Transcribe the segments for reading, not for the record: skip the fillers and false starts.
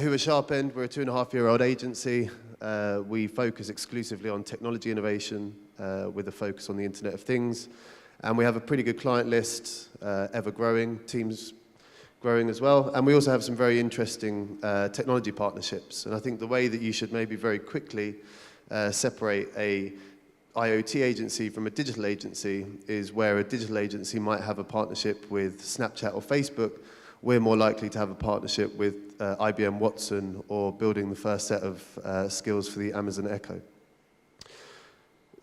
Who are Sharp End? We're a 2.5-year-old agency. We focus exclusively on technology innovation with a focus on the Internet of Things. And we have a pretty good client list, ever growing, teams growing as well. And we also have some very interesting technology partnerships. And I think the way that you should maybe very quickly separate a IoT agency from a digital agency is where a digital agency might have a partnership with Snapchat or Facebook. We're more likely to have a partnership with IBM Watson or building the first set of skills for the Amazon Echo.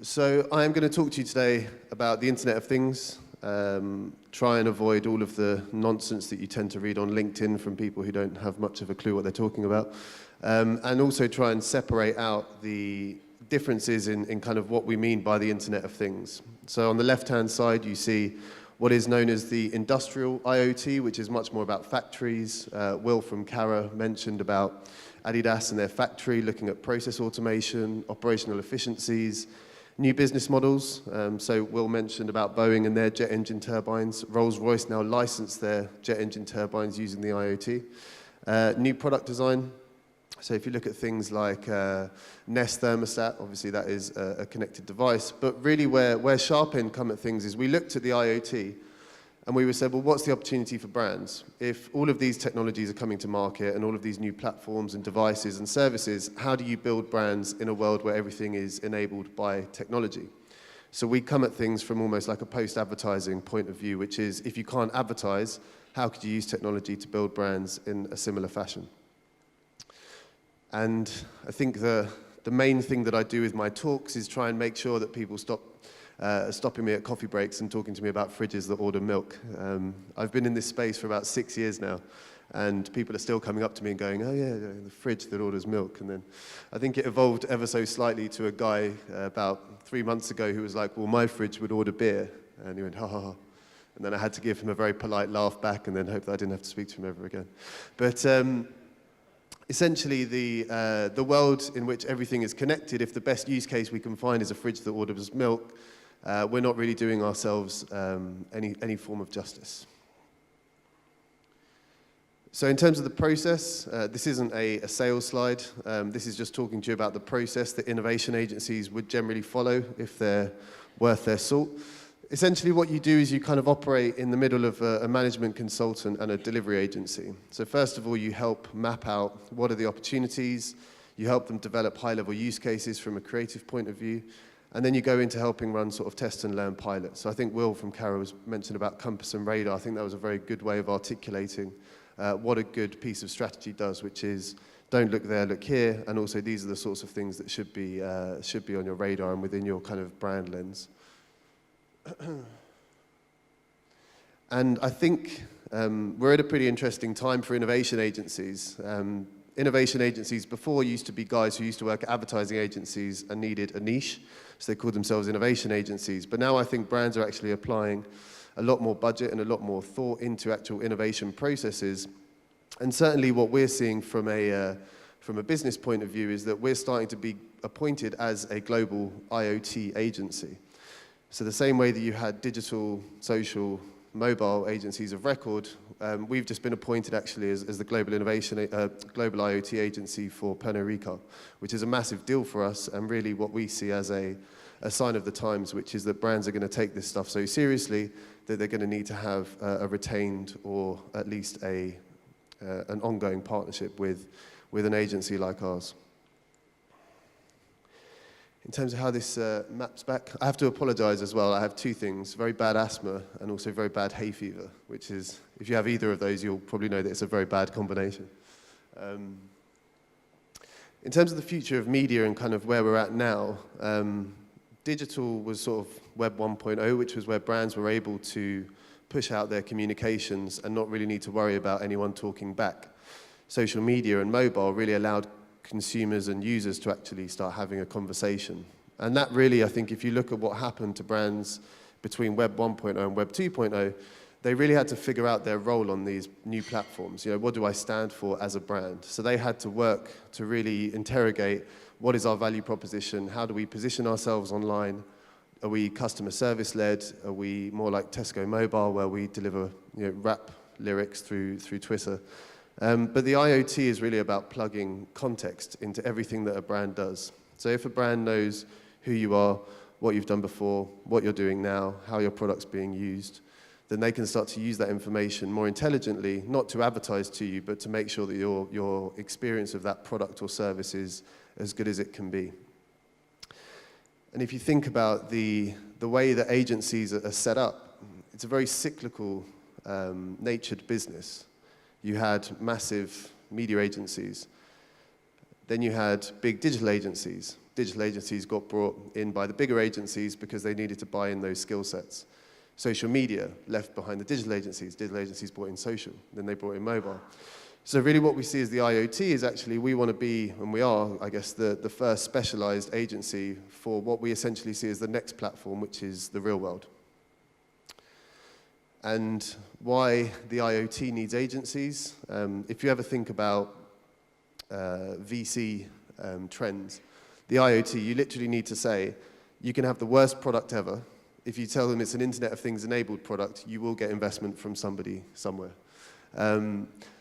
So I am going to talk to you today about the Internet of Things, try and avoid all of the nonsense that you tend to read on LinkedIn from people who don't have much of a clue what they're talking about, and also try and separate out the differences in kind of what we mean by the Internet of Things. So on the left-hand side, you see what is known as the industrial IoT, which is much more about factories. Will from Cara mentioned about Adidas and their factory, looking at process automation, operational efficiencies, new business models. So Will mentioned about Boeing and their jet engine turbines. Rolls-Royce now license their jet engine turbines using the IoT. New product design. So if you look at things like Nest thermostat, obviously that is a connected device, but really where Sharp End come at things is we looked at the IoT and we said, well, what's the opportunity for brands? If all of these technologies are coming to market and all of these new platforms and devices and services, how do you build brands in a world where everything is enabled by technology? So we come at things from almost like a post-advertising point of view, which is if you can't advertise, how could you use technology to build brands in a similar fashion? And I think the main thing that I do with my talks is try and make sure that people stop stopping me at coffee breaks and talking to me about fridges that order milk. I've been in this space for about 6 years now, and people are still coming up to me and going, oh yeah, the fridge that orders milk. And then I think it evolved ever so slightly to a guy about 3 months ago who was like, well, my fridge would order beer. And he went, ha ha ha. And then I had to give him a very polite laugh back and then hope that I didn't have to speak to him ever again. But essentially, the world in which everything is connected, if the best use case we can find is a fridge that orders milk, we're not really doing ourselves any form of justice. So in terms of the process, this isn't a sales slide. This is just talking to you about the process that innovation agencies would generally follow if they're worth their salt. Essentially what you do is you kind of operate in the middle of a management consultant and a delivery agency. So first of all, you help map out what are the opportunities, you help them develop high-level use cases from a creative point of view, and then you go into helping run sort of test and learn pilots. So I think Will from Cara was mentioned about Compass and Radar. I think that was a very good way of articulating what a good piece of strategy does, which is don't look there, look here, and also these are the sorts of things that should be on your radar and within your kind of brand lens. And I think we're at a pretty interesting time for innovation agencies. Innovation agencies before used to be guys who used to work at advertising agencies and needed a niche, so they called themselves innovation agencies. But now I think brands are actually applying a lot more budget and a lot more thought into actual innovation processes. And certainly what we're seeing from a business point of view is that we're starting to be appointed as a global IoT agency. So the same way that you had digital, social, mobile agencies of record, we've just been appointed actually as the global global IoT agency for Pernod Ricard, which is a massive deal for us and really what we see as a sign of the times, which is that brands are going to take this stuff so seriously that they're going to need to have a retained or at least an ongoing partnership with an agency like ours. In terms of how this maps back, I have to apologize as well. I have two things, very bad asthma and also very bad hay fever, which is, if you have either of those, you'll probably know that it's a very bad combination. In terms of the future of media and kind of where we're at now, digital was sort of Web 1.0, which was where brands were able to push out their communications and not really need to worry about anyone talking back. Social media and mobile really allowed consumers and users to actually start having a conversation. And that really, I think, if you look at what happened to brands between Web 1.0 and Web 2.0, they really had to figure out their role on these new platforms. You know, what do I stand for as a brand? So they had to work to really interrogate what is our value proposition, how do we position ourselves online, are we customer service led, are we more like Tesco Mobile where we deliver rap lyrics through Twitter? But the IoT is really about plugging context into everything that a brand does. So if a brand knows who you are, what you've done before, what you're doing now, how your product's being used, then they can start to use that information more intelligently, not to advertise to you, but to make sure that your experience of that product or service is as good as it can be. And if you think about the way that agencies are set up, it's a very cyclical, natured business. You had massive media agencies. Then you had big digital agencies. Digital agencies got brought in by the bigger agencies because they needed to buy in those skill sets. Social media left behind the digital agencies. Digital agencies brought in social. Then they brought in mobile. So really what we see as the IoT is actually we want to be, and we are, I guess, the first specialized agency for what we essentially see as the next platform, which is the real world. And why the IoT needs agencies, if you ever think about VC trends, the IoT, you literally need to say, you can have the worst product ever. If you tell them it's an Internet of Things enabled product, you will get investment from somebody somewhere.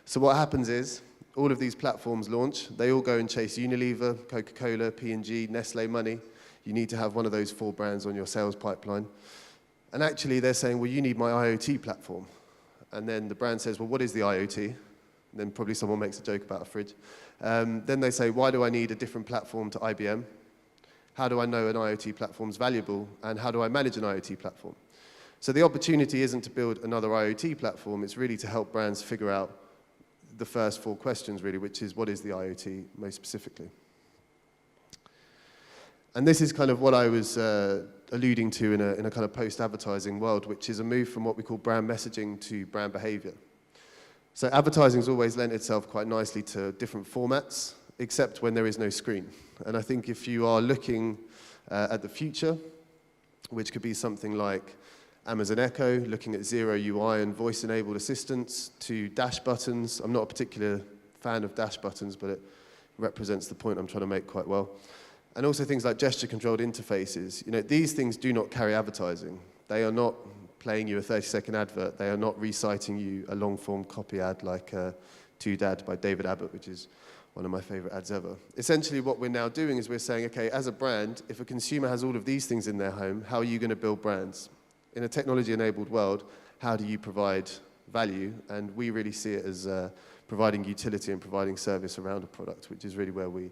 So what happens is, all of these platforms launch, they all go and chase Unilever, Coca-Cola, P&G, Nestle money. You need to have one of those 4 brands on your sales pipeline. And actually they're saying, well, you need my IoT platform. And then the brand says, well, what is the IoT? And then probably someone makes a joke about a fridge. Then they say, why do I need a different platform to IBM? How do I know an IoT platform is valuable? And how do I manage an IoT platform? So the opportunity isn't to build another IoT platform, it's really to help brands figure out the first 4 questions, really, which is, what is the IoT most specifically? And this is kind of what I was alluding to in a kind of post-advertising world, which is a move from what we call brand messaging to brand behavior. So advertising's always lent itself quite nicely to different formats, except when there is no screen. And I think if you are looking at the future, which could be something like Amazon Echo, looking at zero UI and voice-enabled assistants, to dash buttons. I'm not a particular fan of dash buttons, but it represents the point I'm trying to make quite well. And also things like gesture-controlled interfaces. You know, these things do not carry advertising. They are not playing you a 30-second advert. They are not reciting you a long-form copy ad like To Dad by David Abbott, which is one of my favorite ads ever. Essentially what we're now doing is we're saying, okay, as a brand, if a consumer has all of these things in their home, how are you going to build brands? In a technology-enabled world, how do you provide value? And we really see it as providing utility and providing service around a product, which is really where we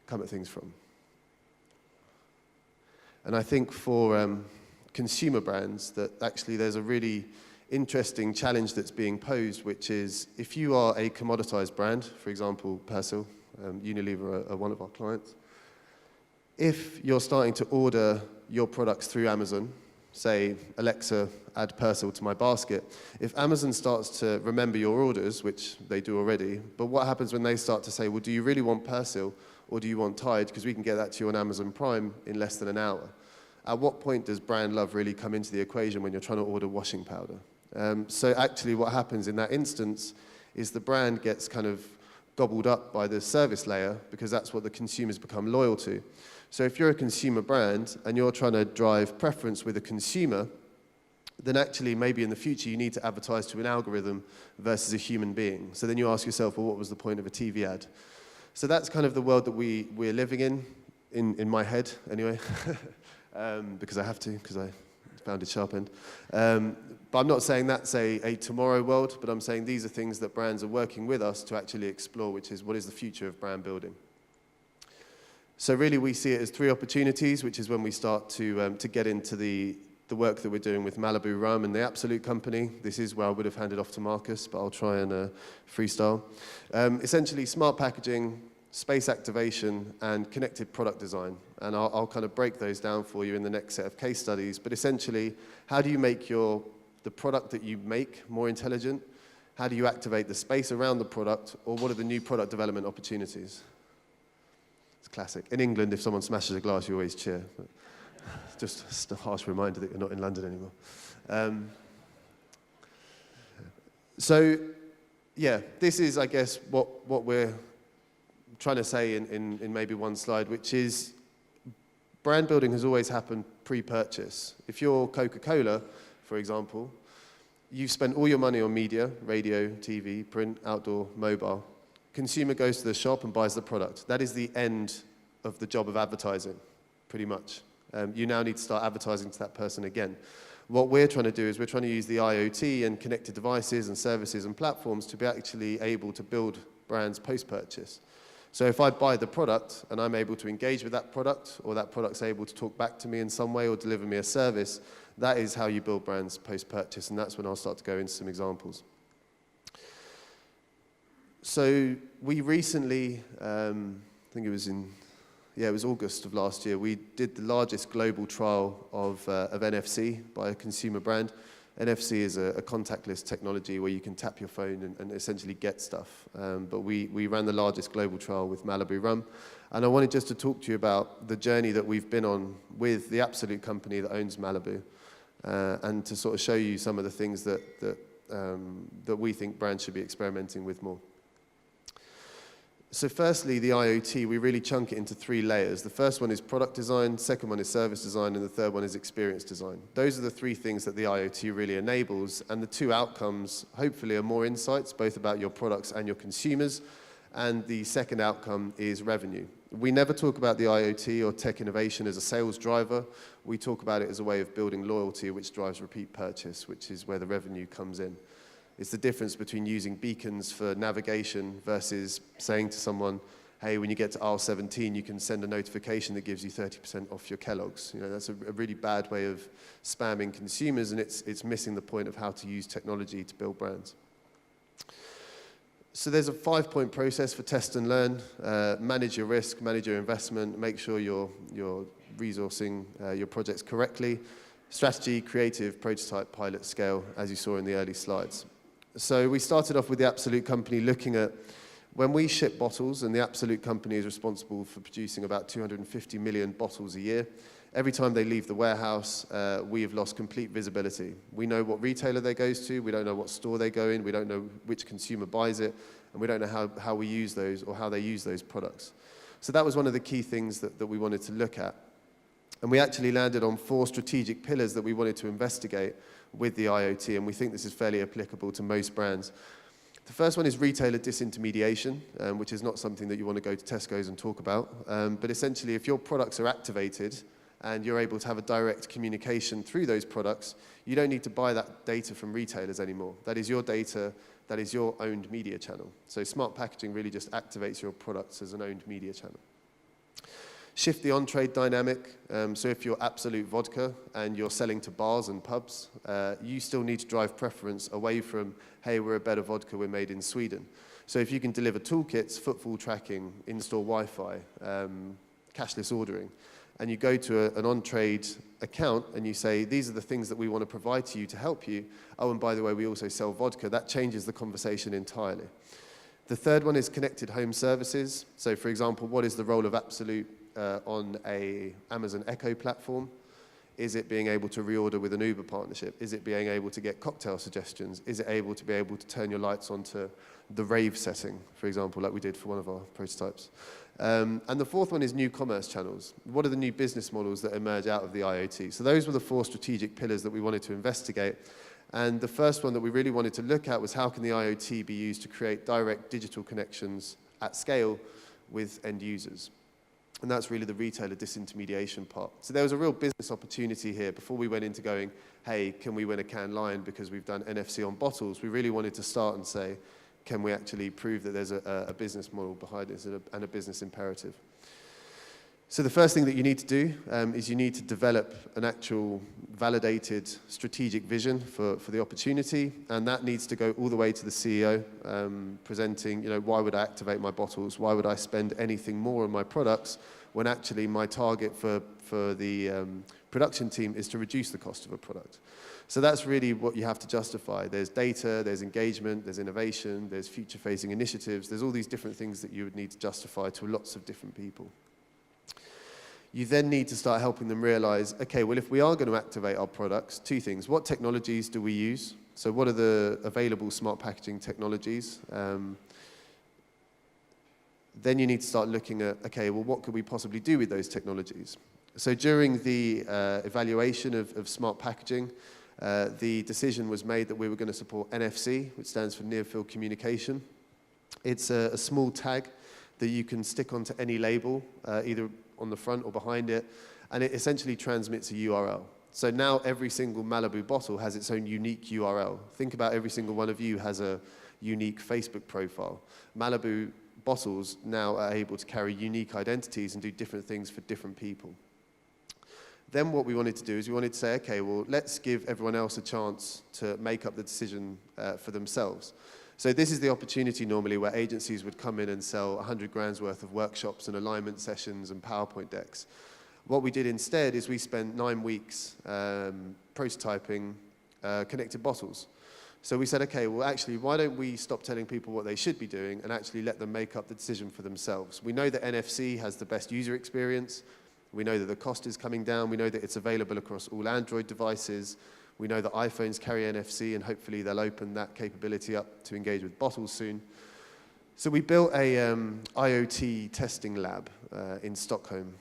come at things from. And I think for consumer brands that actually there's a really interesting challenge that's being posed, which is if you are a commoditized brand, for example, Persil, Unilever are one of our clients, if you're starting to order your products through Amazon, say, Alexa, add Persil to my basket, if Amazon starts to remember your orders, which they do already, but what happens when they start to say, well, do you really want Persil or do you want Tide? Because we can get that to you on Amazon Prime in less than an hour. At what point does brand love really come into the equation when you're trying to order washing powder? So actually what happens in that instance is the brand gets kind of gobbled up by the service layer because that's what the consumers become loyal to. So if you're a consumer brand and you're trying to drive preference with a consumer, then actually maybe in the future you need to advertise to an algorithm versus a human being. So then you ask yourself, well, what was the point of a TV ad? So that's kind of the world that we're living in my head anyway, because I have to, because I founded Sharp End. But I'm not saying that's a tomorrow world, but I'm saying these are things that brands are working with us to actually explore, which is what is the future of brand building. So really we see it as 3 opportunities, which is when we start to get into the work that we're doing with Malibu Rum and the Absolute Company. This is where I would have handed off to Marcus, but I'll try and freestyle. Essentially smart packaging, space activation, and connected product design. And I'll kind of break those down for you in the next set of case studies. But essentially, how do you make the product that you make more intelligent? How do you activate the space around the product? Or what are the new product development opportunities? It's classic. In England, if someone smashes a glass, you always cheer. But just a harsh reminder that you're not in London anymore. So, yeah, this is, I guess, what we're trying to say in maybe one slide, which is brand building has always happened pre-purchase. If you're Coca-Cola, for example, You've spent all your money on media, radio, TV, print, outdoor, mobile. Consumer goes to the shop and buys the product. That is the end of the job of advertising, pretty much. You now need to start advertising to that person again. What we're trying to do is we're trying to use the IoT and connected devices and services and platforms to be actually able to build brands post-purchase. So if I buy the product and I'm able to engage with that product, or that product's able to talk back to me in some way or deliver me a service, that is how you build brands post-purchase, and that's when I'll start to go into some examples. So we recently, I think it was August of last year, we did the largest global trial of NFC by a consumer brand. NFC is a contactless technology where you can tap your phone and essentially get stuff. But we ran the largest global trial with Malibu Rum. And I wanted just to talk to you about the journey that we've been on with the Absolute company that owns Malibu, and to sort of show you some of the things that we think brands should be experimenting with more. So firstly, the IoT, we really chunk it into 3 layers. The first one is product design, second one is service design, and the third one is experience design. Those are the 3 things that the IoT really enables, and the 2 outcomes, hopefully, are more insights, both about your products and your consumers, and the second outcome is revenue. We never talk about the IoT or tech innovation as a sales driver. We talk about it as a way of building loyalty, which drives repeat purchase, which is where the revenue comes in. It's the difference between using beacons for navigation versus saying to someone, hey, when you get to aisle 17, you can send a notification that gives you 30% off your Kellogg's. You know, that's a really bad way of spamming consumers, and it's missing the point of how to use technology to build brands. So there's a 5-point process for test and learn. Manage your risk, manage your investment, make sure you're resourcing your projects correctly. Strategy, creative, prototype, pilot, scale, as you saw in the early slides. So we started off with the Absolute company looking at when we ship bottles, and the Absolute company is responsible for producing about 250 million bottles a year. Every time they leave the warehouse, we have lost complete visibility. We know what retailer they goes to, we don't know what store they go in, we don't know which consumer buys it, and we don't know how we use those or how they use those products. So that was one of the key things that we wanted to look at. And we actually landed on 4 strategic pillars that we wanted to investigate with the IoT, and we think this is fairly applicable to most brands. The first one is retailer disintermediation, which is not something that you want to go to Tesco's and talk about. But essentially, if your products are activated and you're able to have a direct communication through those products, you don't need to buy that data from retailers anymore. That is your data, that is your owned media channel. So smart packaging really just activates your products as an owned media channel. Shift the on-trade dynamic. So if you're Absolute Vodka and you're selling to bars and pubs, you still need to drive preference away from, hey, we're a better vodka, we're made in Sweden. So if you can deliver toolkits, footfall tracking, in-store Wi-Fi, cashless ordering, and you go to an on-trade account and you say, these are the things that we want to provide to you to help you. Oh, and by the way, we also sell vodka. That changes the conversation entirely. The third one is connected home services. So for example, what is the role of Absolute on a Amazon Echo platform? Is it being able to reorder with an Uber partnership? Is it being able to get cocktail suggestions? Is it able to turn your lights onto the rave setting, for example, like we did for one of our prototypes? And the fourth one is new commerce channels. What are the new business models that emerge out of the IoT? So those were the 4 strategic pillars that we wanted to investigate. And the first one that we really wanted to look at was how can the IoT be used to create direct digital connections at scale with end users? And that's really the retailer disintermediation part. So there was a real business opportunity here. Before we went into going, hey, can we win a Cannes Lion because we've done NFC on bottles? We really wanted to start and say, can we actually prove that there's a business model behind this and a business imperative? So the first thing that you need to do is you need to develop an actual validated strategic vision for the opportunity, and that needs to go all the way to the CEO, presenting, why would I activate my bottles? Why would I spend anything more on my products when actually my target for the production team is to reduce the cost of a product? So that's really what you have to justify. There's data, there's engagement, there's innovation, there's future-facing initiatives. There's all these different things that you would need to justify to lots of different people. You then need to start helping them realize, okay, well, if we are going to activate our products, 2 things. What technologies do we use? So what are the available smart packaging technologies? Then you need to start looking at, okay, well, what could we possibly do with those technologies? So during the evaluation of smart packaging, the decision was made that we were going to support NFC, which stands for Near Field Communication. It's a small tag that you can stick onto any label, either on the front or behind it, and it essentially transmits a URL. So now every single Malibu bottle has its own unique URL. Think about every single one of you has a unique Facebook profile. Malibu bottles now are able to carry unique identities and do different things for different people. Then what we wanted to do is we wanted to say, okay, well, let's give everyone else a chance to make up the decision for themselves. So this is the opportunity normally where agencies would come in and sell 100 grand's worth of workshops and alignment sessions and PowerPoint decks. What we did instead is we spent 9 weeks prototyping connected bottles. So we said, okay, well, actually, why don't we stop telling people what they should be doing and actually let them make up the decision for themselves? We know that NFC has the best user experience. We know that the cost is coming down. We know that it's available across all Android devices. We know that iPhones carry NFC, and hopefully they'll open that capability up to engage with bottles soon. So we built a IoT testing lab in Stockholm,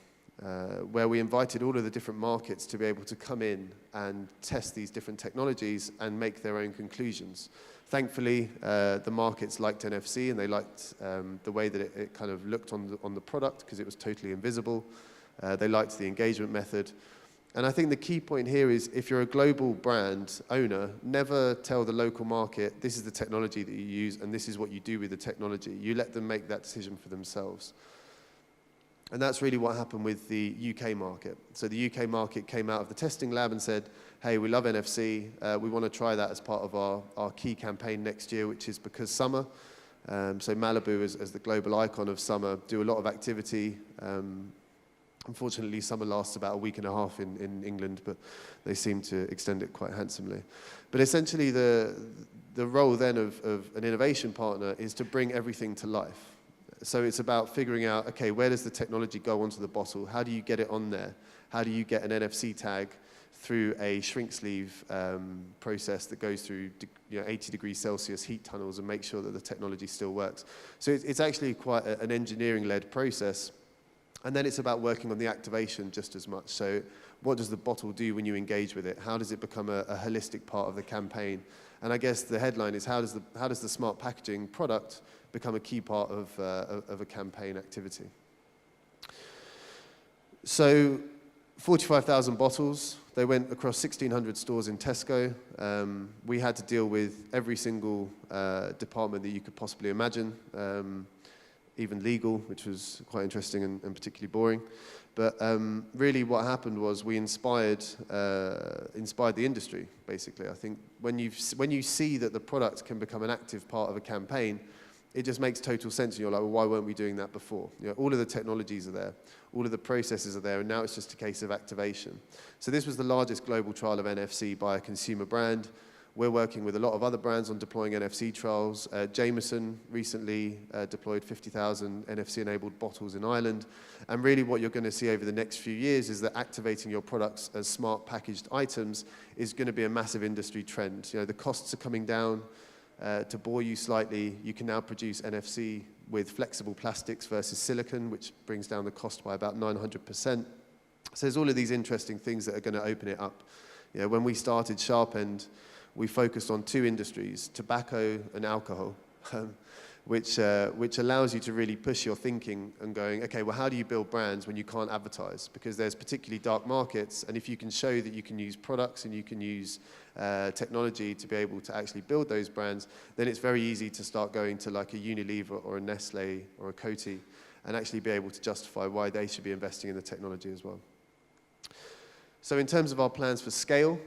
where we invited all of the different markets to be able to come in and test these different technologies and make their own conclusions. Thankfully, the markets liked NFC, and they liked the way that it kind of looked on the product, because it was totally invisible. They liked the engagement method. And I think the key point here is, if you're a global brand owner, never tell the local market, this is the technology that you use and this is what you do with the technology. You let them make that decision for themselves. And that's really what happened with the UK market. So the UK market came out of the testing lab and said, hey, we love NFC. We want to try that as part of our key campaign next year, which is Because Summer. So Malibu, as the global icon of summer, do a lot of activity. Unfortunately, summer lasts about a week and a half in England, but they seem to extend it quite handsomely. But essentially, the role then of an innovation partner is to bring everything to life. So it's about figuring out, okay, where does the technology go onto the bottle? How do you get it on there? How do you get an NFC tag through a shrink sleeve process that goes through 80 degrees Celsius heat tunnels and make sure that the technology still works? So it's actually quite an engineering-led process. And then it's about working on the activation just as much. So what does the bottle do when you engage with it? How does it become a holistic part of the campaign? And I guess the headline is, how does the smart packaging product become a key part of a campaign activity? So 45,000 bottles. They went across 1,600 stores in Tesco. We had to deal with every single department that you could possibly imagine. Even legal, which was quite interesting and particularly boring. But really what happened was we inspired the industry, basically. I think when you see that the product can become an active part of a campaign, it just makes total sense. And you're like, well, why weren't we doing that before? All of the technologies are there. All of the processes are there, and now it's just a case of activation. So this was the largest global trial of NFC by a consumer brand. We're working with a lot of other brands on deploying NFC trials. Jameson recently deployed 50,000 NFC-enabled bottles in Ireland. And really what you're going to see over the next few years is that activating your products as smart packaged items is going to be a massive industry trend. The costs are coming down. To bore you slightly, you can now produce NFC with flexible plastics versus silicon, which brings down the cost by about 900%. So there's all of these interesting things that are going to open it up. When we started Sharpend, we focused on 2 industries, tobacco and alcohol, which allows you to really push your thinking and going, okay, well, how do you build brands when you can't advertise? Because there's particularly dark markets, and if you can show that you can use products and you can use technology to be able to actually build those brands, then it's very easy to start going to like a Unilever or a Nestle or a Coty and actually be able to justify why they should be investing in the technology as well. So in terms of our plans for scale,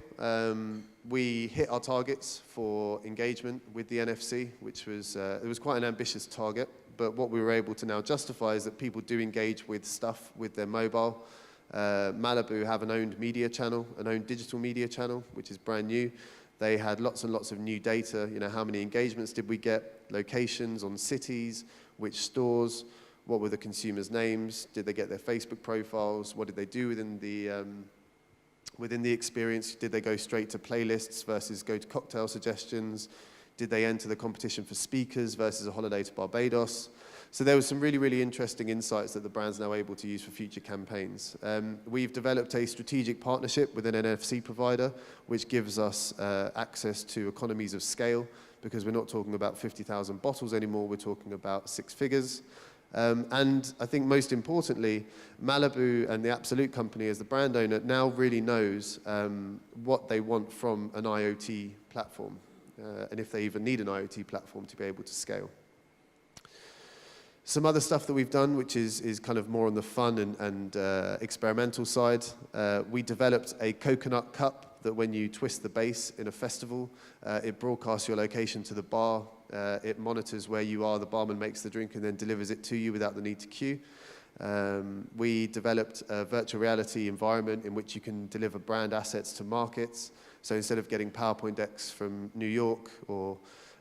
we hit our targets for engagement with the NFC, which was, it was quite an ambitious target, but what we were able to now justify is that people do engage with stuff with their mobile. Malibu have an owned media channel, an owned digital media channel, which is brand new. They had lots and lots of new data. How many engagements did we get? Locations on cities, which stores, what were the consumers' names? Did they get their Facebook profiles? What did they do within the experience? Did they go straight to playlists versus go to cocktail suggestions? Did they enter the competition for speakers versus a holiday to Barbados? So there was some really, really interesting insights that the brand's now able to use for future campaigns. We've developed a strategic partnership with an NFC provider, which gives us access to economies of scale, because we're not talking about 50,000 bottles anymore, we're talking about 6 figures. And I think most importantly, Malibu and the Absolute Company as the brand owner now really knows what they want from an IoT platform, and if they even need an IoT platform to be able to scale. Some other stuff that we've done, which is kind of more on the fun and experimental side, we developed a coconut cup that when you twist the base in a festival, it broadcasts your location to the bar, it monitors where you are, the barman makes the drink and then delivers it to you without the need to queue. We developed a virtual reality environment in which you can deliver brand assets to markets. So instead of getting PowerPoint decks from New York or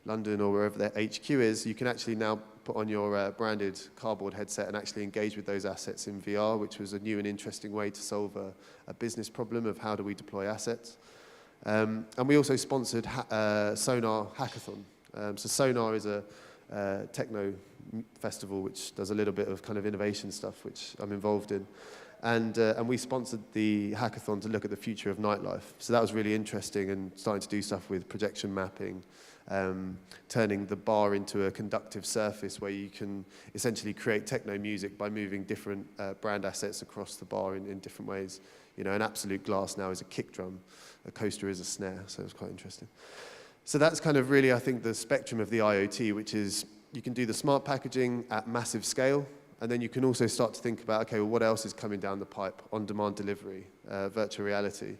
London or wherever their HQ is, you can actually now put on your branded cardboard headset and actually engage with those assets in VR, which was a new and interesting way to solve a business problem of how do we deploy assets. And we also sponsored Sonar Hackathon. So Sonar is a techno festival which does a little bit of kind of innovation stuff, which I'm involved in. And we sponsored the hackathon to look at the future of nightlife. So that was really interesting, and starting to do stuff with projection mapping, turning the bar into a conductive surface where you can essentially create techno music by moving different brand assets across the bar in different ways. You know, an Absolute glass now is a kick drum, a coaster is a snare, so it's quite interesting. So that's kind of really, I think, the spectrum of the IoT, which is you can do the smart packaging at massive scale, and then you can also start to think about, okay, well, what else is coming down the pipe? On-demand delivery, virtual reality,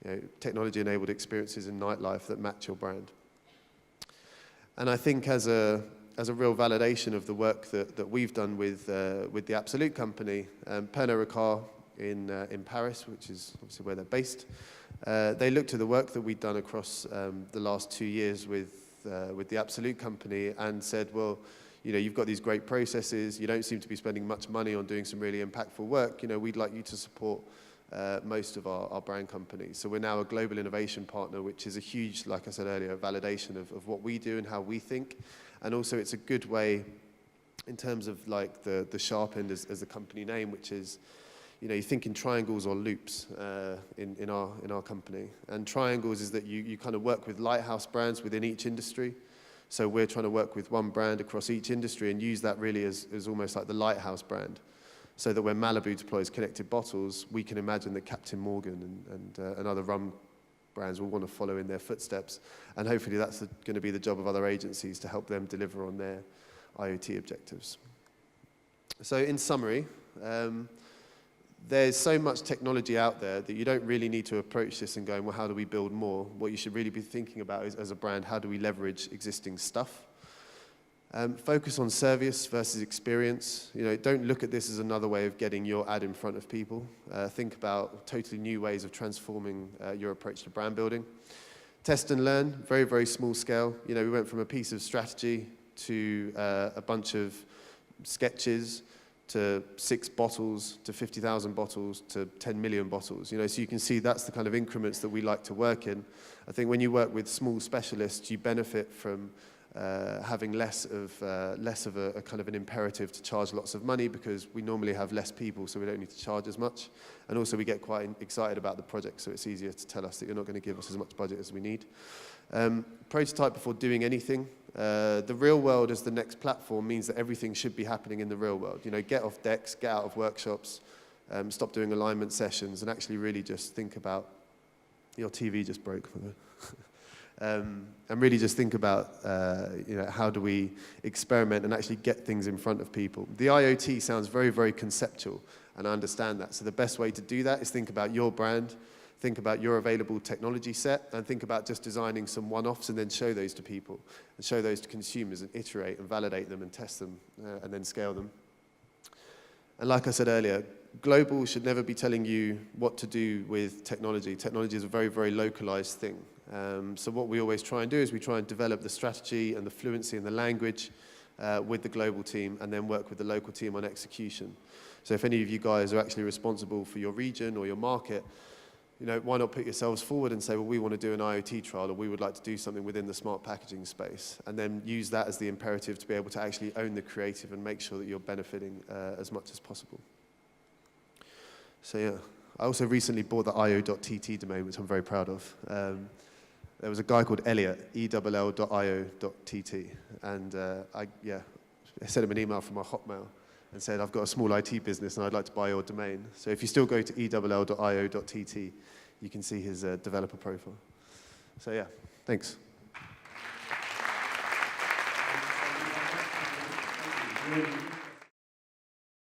you know, technology-enabled experiences in nightlife that match your brand. And I think as a real validation of the work that we've done with the Absolute Company, Pernod Ricard in Paris, which is obviously where they're based, they looked at the work that we'd done across the last 2 years with the Absolute Company and said, well, you know, you've got these great processes, you don't seem to be spending much money on doing some really impactful work, you know, we'd like you to support most of our brand companies. So we're now a global innovation partner, which is a huge, like I said earlier, validation of what we do and how we think. And also it's a good way in terms of like the sharp end as the company name, which is, you know, you think in triangles or loops in our company. And triangles is that you kind of work with lighthouse brands within each industry. So we're trying to work with one brand across each industry and use that really as almost like the lighthouse brand. So that when Malibu deploys connected bottles, we can imagine that Captain Morgan and other rum brands will want to follow in their footsteps. And hopefully that's going to be the job of other agencies to help them deliver on their IoT objectives. So in summary, there's so much technology out there that you don't really need to approach this and going, well, how do we build more? What you should really be thinking about is, as a brand, how do we leverage existing stuff? Focus on service versus experience. You know, don't look at this as another way of getting your ad in front of people. Think about totally new ways of transforming your approach to brand building. Test and learn, very, very small scale. You know, we went from a piece of strategy to a bunch of sketches to 6 bottles to 50,000 bottles to 10 million bottles. You know, so you can see that's the kind of increments that we like to work in. I think when you work with small specialists, you benefit from having less of a kind of an imperative to charge lots of money, because we normally have less people, so we don't need to charge as much. And also we get quite excited about the project, so it's easier to tell us that you're not going to give us as much budget as we need. Prototype before doing anything. The real world as the next platform means that everything should be happening in the real world. You know, get off decks, get out of workshops, stop doing alignment sessions, and actually really just think about, your TV just broke for the and really just think about, you know, how do we experiment and actually get things in front of people. The IoT sounds very, very conceptual, and I understand that. So the best way to do that is think about your brand, think about your available technology set, and think about just designing some one-offs and then show those to people, and show those to consumers, and iterate and validate them and test them, and then scale them. And like I said earlier, global should never be telling you what to do with technology. Technology is a very, very localized thing. So what we always try and do is we try and develop the strategy and the fluency and the language with the global team, and then work with the local team on execution. So if any of you guys are actually responsible for your region or your market, why not put yourselves forward and say, well, we want to do an IoT trial, or we would like to do something within the smart packaging space, and then use that as the imperative to be able to actually own the creative and make sure that you're benefiting as much as possible. So yeah, I also recently bought the io.tt domain, which I'm very proud of. There was a guy called Elliot, ell.io.tt, and I sent him an email from my Hotmail and said, I've got a small IT business and I'd like to buy your domain. So if you still go to ell.io.tt, you can see his developer profile. So yeah, thanks. Thank you.